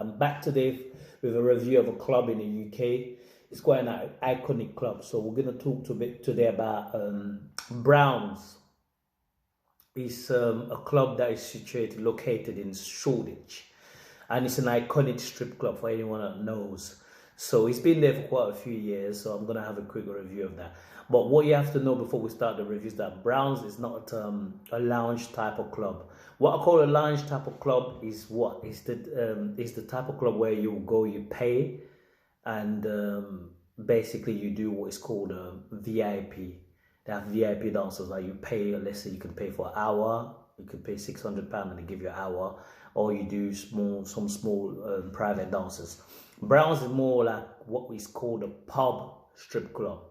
I'm back today with a review of a club in the UK. It's quite an iconic club. So we're going to talk today about Browns. It's a club that is located in Shoreditch, and it's an iconic strip club for anyone that knows. So it's been there for quite a few years, so I'm going to have a quick review of that. But what you have to know before we start the review is that Browns is not a lounge type of club. What I call a lounge type of club is the type of club where you go, you pay, and basically you do what is called a VIP. They have VIP dancers, like you pay, let's say you can pay for an hour, you could pay £600 and they give you an hour, or you do some small private dances. Browns is more like what is called a pub strip club,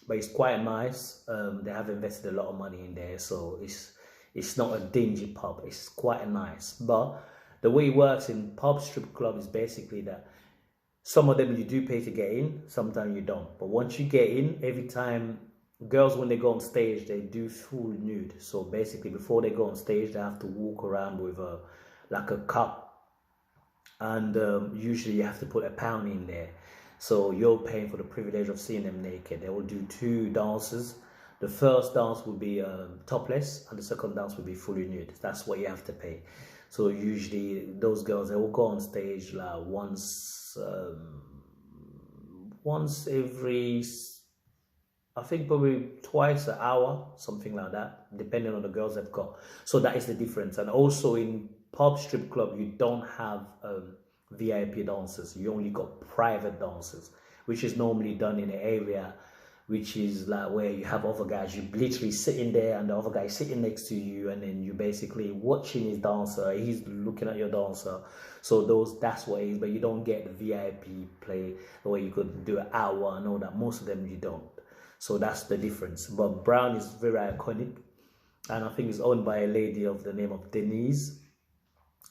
but it's quite nice. They have invested a lot of money in there, so it's not a dingy pub. It's quite nice. But the way it works in pub strip club is basically that some of them you do pay to get in, sometimes you don't. But once you get in, every time girls, when they go on stage, they do full nude. So basically, before they go on stage, they have to walk around with a cup, and usually you have to put £1 in there. So you're paying for the privilege of seeing them naked. They will do 2 dances. The first dance will be topless, and the second dance will be fully nude. That's what you have to pay. So usually those girls, they will go on stage like once every, I think probably twice an hour, something like that, depending on the girls they've got. So that is the difference. And also in pub strip club, you don't have VIP dancers. You only got private dancers, which is normally done in an area which is like where you have other guys. You literally sitting there and the other guy sitting next to you, and then you basically watching his dancer. He's looking at your dancer. So that's what it is. But you don't get the VIP play where you could do an hour and all that. Most of them you don't. So that's the difference. But Brown is very iconic, and I think it's owned by a lady of the name of Denise.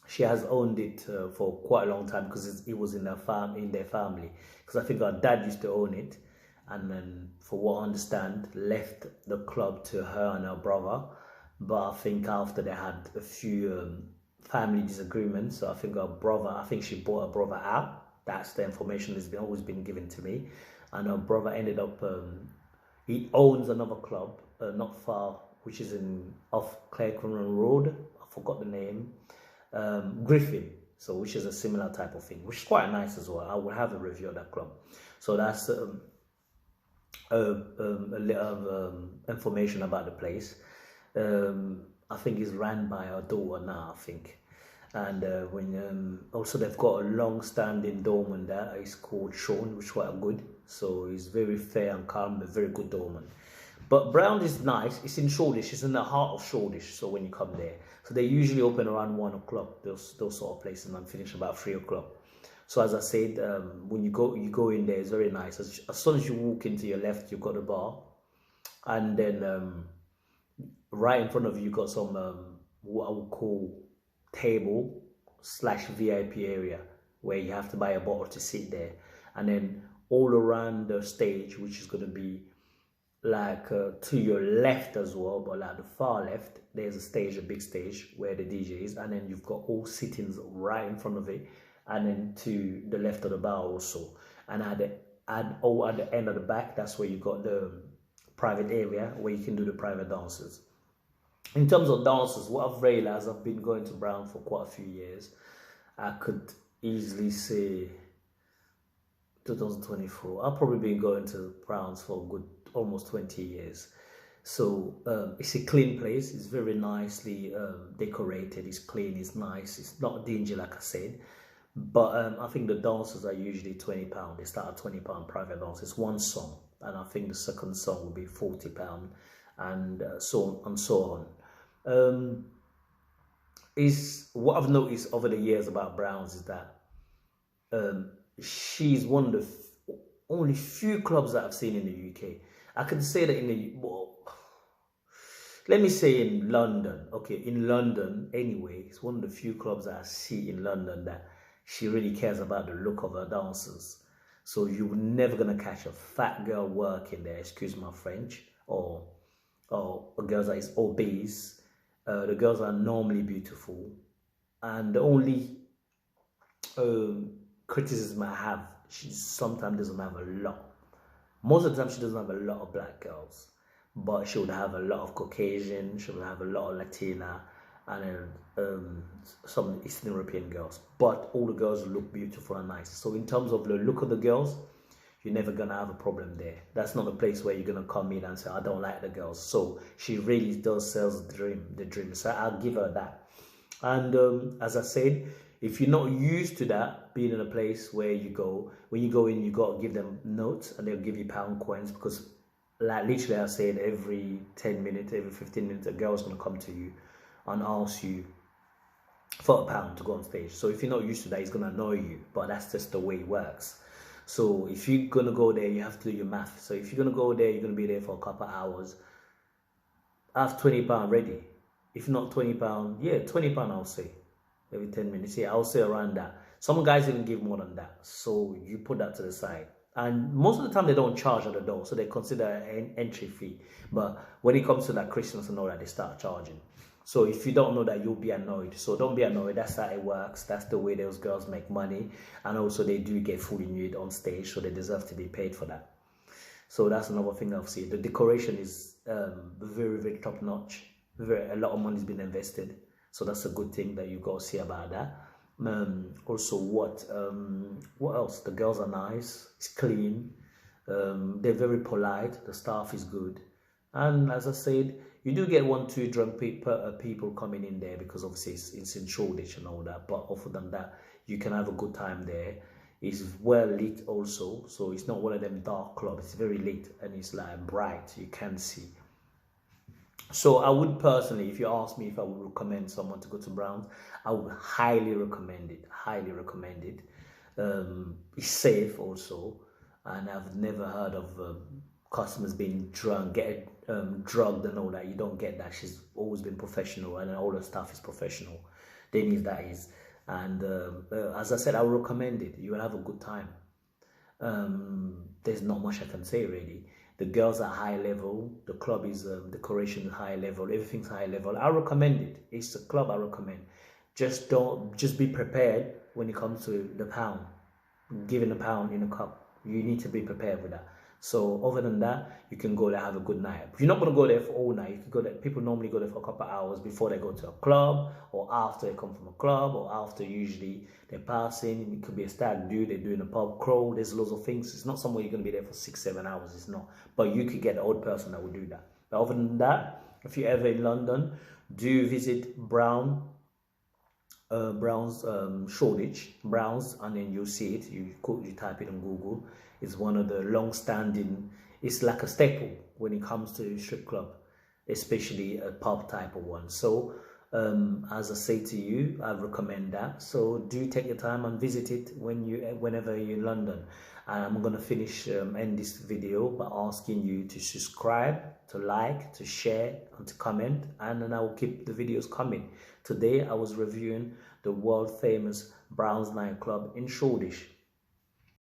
She has owned it for quite a long time because it was in their family. Because I think our dad used to own it, and then, for what I understand, left the club to her and her brother. But I think after they had a few family disagreements, so I think she bought her brother out. That's the information that's always been given to me. And her brother ended up, he owns another club not far, which is off Clarecon Road. I forgot the name. Griffin, so which is a similar type of thing, which is quite nice as well. I will have a review of that club. So that's a little of information about the place. I think it's ran by our daughter now, I think. And also they've got a long-standing doorman there. It's called Sean, which is quite good. So he's very fair and calm, a very good doorman. But Brown is nice. It's in Shoreditch. It's in the heart of Shoreditch. So when you come there, so they usually open around 1 o'clock. Those sort of places, and finish about 3 o'clock. So as I said, when you go in there, it's very nice. As soon as you walk into your left, you've got a bar, and then right in front of you, got some what I would call table / VIP area where you have to buy a bottle to sit there, and then all around the stage, which is going to be like to your left as well, but like the far left, there's a stage, a big stage where the DJ is, and then you've got all sittings right in front of it, and then to the left of the bar also, and at the end of the back, that's where you got the private area where you can do the private dances. In terms of dances, what I've realized, I've been going to Brown for quite a few years. I could easily say 2024. I've probably been going to Browns for a good almost 20 years. So it's a clean place. It's very nicely decorated. It's clean. It's nice. It's not dingy, like I said. But I think the dances are usually £20. They start at £20 private dance. It's one song, and I think the second song will be £40, and so on and so on. Is what I've noticed over the years about Browns is that she's one of the only few clubs that I've seen in the UK. I can say that let me say in London. Okay, in London anyway, it's one of the few clubs that I see in London that she really cares about the look of her dancers. So you're never gonna catch a fat girl working there, excuse my French, or a girl that is obese. The girls are normally beautiful, and the only criticism I have, she sometimes doesn't have a lot. Most of the time, she doesn't have a lot of black girls, but she would have a lot of Caucasian, she would have a lot of Latina, and then some Eastern European girls. But all the girls look beautiful and nice. So in terms of the look of the girls, you're never gonna have a problem there. That's not a place where you're gonna come in and say, I don't like the girls. So she really does sell the dream. So I'll give her that. And as I said, if you're not used to that, being in a place where you go, when you go in, you got to give them notes and they'll give you pound coins, because like literally I said, every 10 minutes, every 15 minutes, a girl's going to come to you and ask you for £1 to go on stage. So if you're not used to that, it's going to annoy you, but that's just the way it works. So if you're going to go there, you have to do your math. So if you're going to go there, you're going to be there for a couple of hours. Have £20 ready. If not £20, yeah, £20 I'll say. Every 10 minutes, yeah, I'll say around that. Some guys even give more than that, so you put that to the side. And most of the time they don't charge at the door, so they consider an entry fee. But when it comes to that Christmas and all that, they start charging. So if you don't know that, you'll be annoyed. So don't be annoyed. That's how it works. That's the way those girls make money, and also they do get fully nude on stage, so they deserve to be paid for that. So that's another thing I've seen. The decoration is very, very top notch. A lot of money's been invested. So that's a good thing that you've got to see about that. Also, what else? The girls are nice. It's clean. They're very polite. The staff is good. And as I said, you do get 1-2 drunk people coming in there, because obviously it's in Shoreditch and all that. But other than that, you can have a good time there. It's well lit also. So it's not one of them dark clubs. It's very lit and it's like bright. You can see. So I would personally, if you ask me if I would recommend someone to go to Browns, I would highly recommend it. Highly recommend it. It's safe also, and I've never heard of customers being drugged and all that. You don't get that. She's always been professional, and all her staff is professional. Denise, that is. And as I said, I would recommend it. You will have a good time. There's not much I can say really. The girls are high level. The club is decoration is high level. Everything's high level. I recommend it. It's a club I recommend. Just be prepared when it comes to the pound. Giving a pound in a cup. You need to be prepared with that. So other than that, you can go there, have a good night. If you're not going to go there for all night, you can go there. People normally go there for a couple of hours before they go to a club, or after they come from a club, or after usually they're passing. It could be a stag do, they're doing a pub crawl. There's loads of things. It's not somewhere you're going to be there for 6-7 hours. It's not. But you could get the old person that would do that. But other than that, if you're ever in London, do visit Brown's Shoreditch, Browns, and then you'll see it. You type it on Google. It's one of the long-standing. It's like a staple when it comes to strip club, especially a pub type of one. So as I say to you, I recommend that. So do take your time and visit it whenever you're in London. And I'm gonna end this video by asking you to subscribe, to like, to share, and to comment, and then I will keep the videos coming. Today I was reviewing the world famous Browns nightclub in Shoreditch.